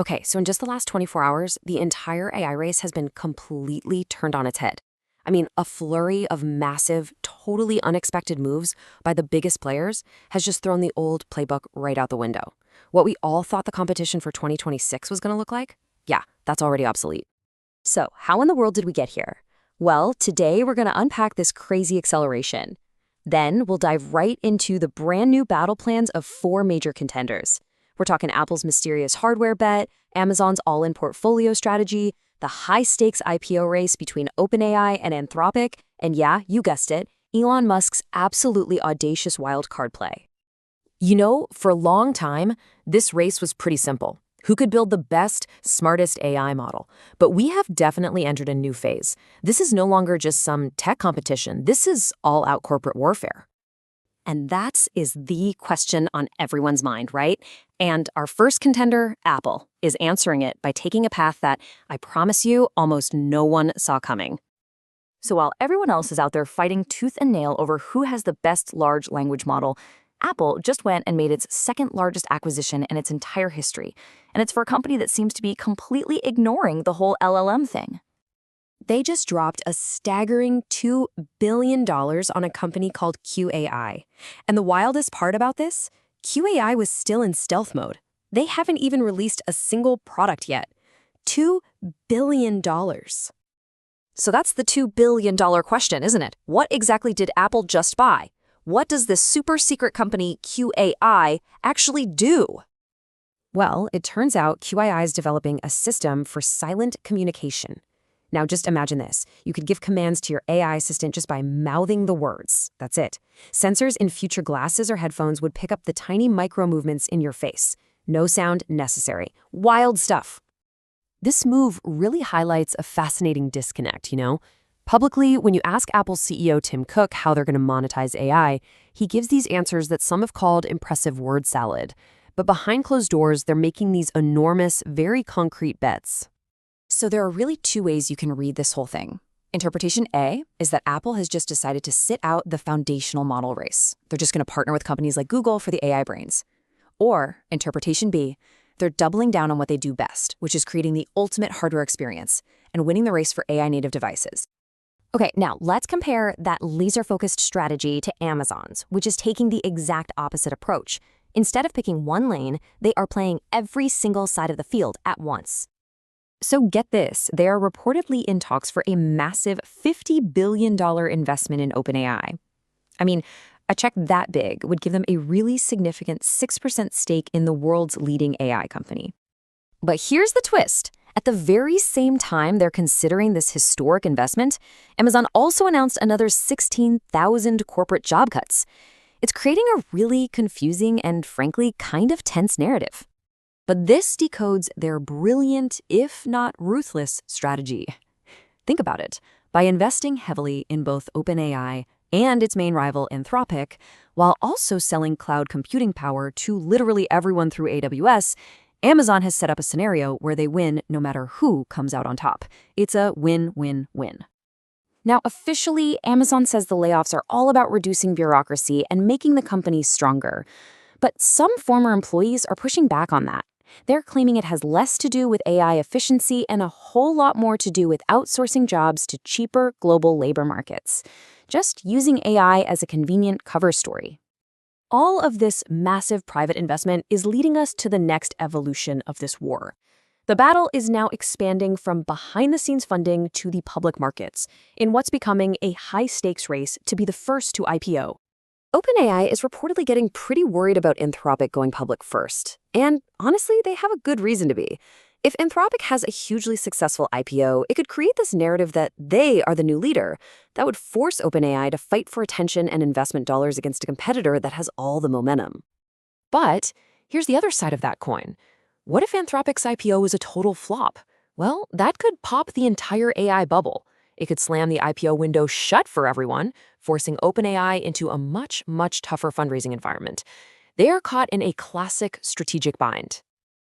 Okay, so in just the last 24 hours, the entire AI race has been completely turned on its head. I mean, a flurry of massive, totally unexpected moves by the biggest players has just thrown the old playbook right out the window. What we all thought the competition for 2026 was going to look like? Yeah, that's already obsolete. So, how in the world did we get here? Well, today we're going to unpack this crazy acceleration. Then we'll dive right into the brand new battle plans of four major contenders. We're talking Apple's mysterious hardware bet, Amazon's all-in portfolio strategy, the high-stakes IPO race between OpenAI and Anthropic, and yeah, you guessed it, Elon Musk's absolutely audacious wildcard play. You know, for a long time, this race was pretty simple. Who could build the best, smartest AI model? But we have definitely entered a new phase. This is no longer just some tech competition. This is all-out corporate warfare. And that is the question on everyone's mind, right? And our first contender, Apple, is answering it by taking a path that, I promise you, almost no one saw coming. So while everyone else is out there fighting tooth and nail over who has the best large language model, Apple just went and made its second largest acquisition in its entire history. And it's for a company that seems to be completely ignoring the whole LLM thing. They just dropped a staggering $2 billion on a company called QAI. And the wildest part about this? QAI was still in stealth mode. They haven't even released a single product yet. $2 billion. So that's the $2 billion question, isn't it? What exactly did Apple just buy? What does this super secret company QAI actually do? Well, it turns out QAI is developing a system for silent communication. Now just imagine this. You could give commands to your AI assistant just by mouthing the words. That's it. Sensors in future glasses or headphones would pick up the tiny micro movements in your face. No sound necessary. Wild stuff. This move really highlights a fascinating disconnect, you know? Publicly, when you ask Apple CEO Tim Cook how they're going to monetize AI, he gives these answers that some have called impressive word salad. But behind closed doors, they're making these enormous, very concrete bets. So there are really two ways you can read this whole thing. Interpretation A is that Apple has just decided to sit out the foundational model race. They're just going to partner with companies like Google for the AI brains. Or interpretation B, they're doubling down on what they do best, which is creating the ultimate hardware experience and winning the race for AI-native devices. Okay, now let's compare that laser-focused strategy to Amazon's, which is taking the exact opposite approach. Instead of picking one lane, they are playing every single side of the field at once. So get this, they are reportedly in talks for a massive $50 billion investment in OpenAI. I mean, a check that big would give them a really significant 6% stake in the world's leading AI company. But here's the twist. At the very same time they're considering this historic investment, Amazon also announced another 16,000 corporate job cuts. It's creating a really confusing and frankly kind of tense narrative. But this decodes their brilliant, if not ruthless, strategy. Think about it. By investing heavily in both OpenAI and its main rival Anthropic, while also selling cloud computing power to literally everyone through AWS, Amazon has set up a scenario where they win no matter who comes out on top. It's a win-win-win. Now, officially, Amazon says the layoffs are all about reducing bureaucracy and making the company stronger. But some former employees are pushing back on that. They're claiming it has less to do with AI efficiency and a whole lot more to do with outsourcing jobs to cheaper global labor markets. Just using AI as a convenient cover story. All of this massive private investment is leading us to the next evolution of this war. The battle is now expanding from behind-the-scenes funding to the public markets in what's becoming a high-stakes race to be the first to IPO. OpenAI is reportedly getting pretty worried about Anthropic going public first. And honestly, they have a good reason to be. If Anthropic has a hugely successful IPO, it could create this narrative that they are the new leader. That would force OpenAI to fight for attention and investment dollars against a competitor that has all the momentum. But here's the other side of that coin. What if Anthropic's IPO is a total flop? Well, that could pop the entire AI bubble. It could slam the IPO window shut for everyone, forcing OpenAI into a much, much tougher fundraising environment. They are caught in a classic strategic bind.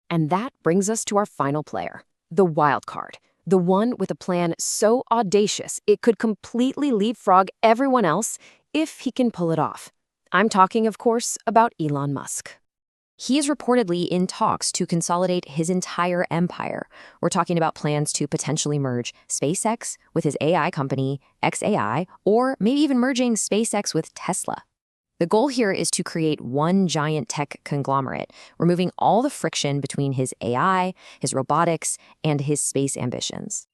And that brings us to our final player, the wild card, the one with a plan so audacious it could completely leapfrog everyone else if he can pull it off. I'm talking, of course, about Elon Musk. He is reportedly in talks to consolidate his entire empire. We're talking about plans to potentially merge SpaceX with his AI company, xAI, or maybe even merging SpaceX with Tesla. The goal here is to create one giant tech conglomerate, removing all the friction between his AI, his robotics, and his space ambitions.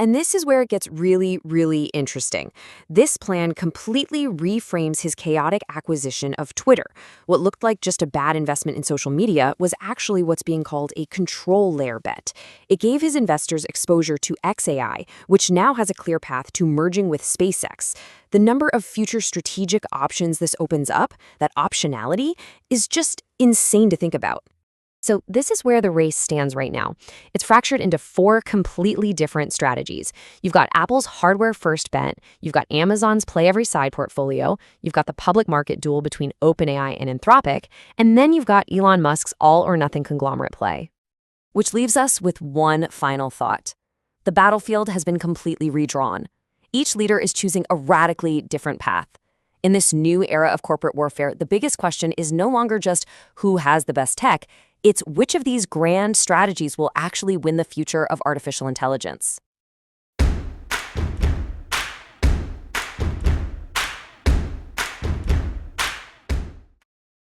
And this is where it gets really, really interesting. This plan completely reframes his chaotic acquisition of Twitter. What looked like just a bad investment in social media was actually what's being called a control layer bet. It gave his investors exposure to xAI, which now has a clear path to merging with SpaceX. The number of future strategic options this opens up, that optionality, is just insane to think about. So this is where the race stands right now. It's fractured into 4 completely different strategies. You've got Apple's hardware-first bet, you've got Amazon's play-every-side portfolio, you've got the public market duel between OpenAI and Anthropic, and then you've got Elon Musk's all-or-nothing conglomerate play. Which leaves us with one final thought. The battlefield has been completely redrawn. Each leader is choosing a radically different path. In this new era of corporate warfare, the biggest question is no longer just who has the best tech, it's which of these grand strategies will actually win the future of artificial intelligence.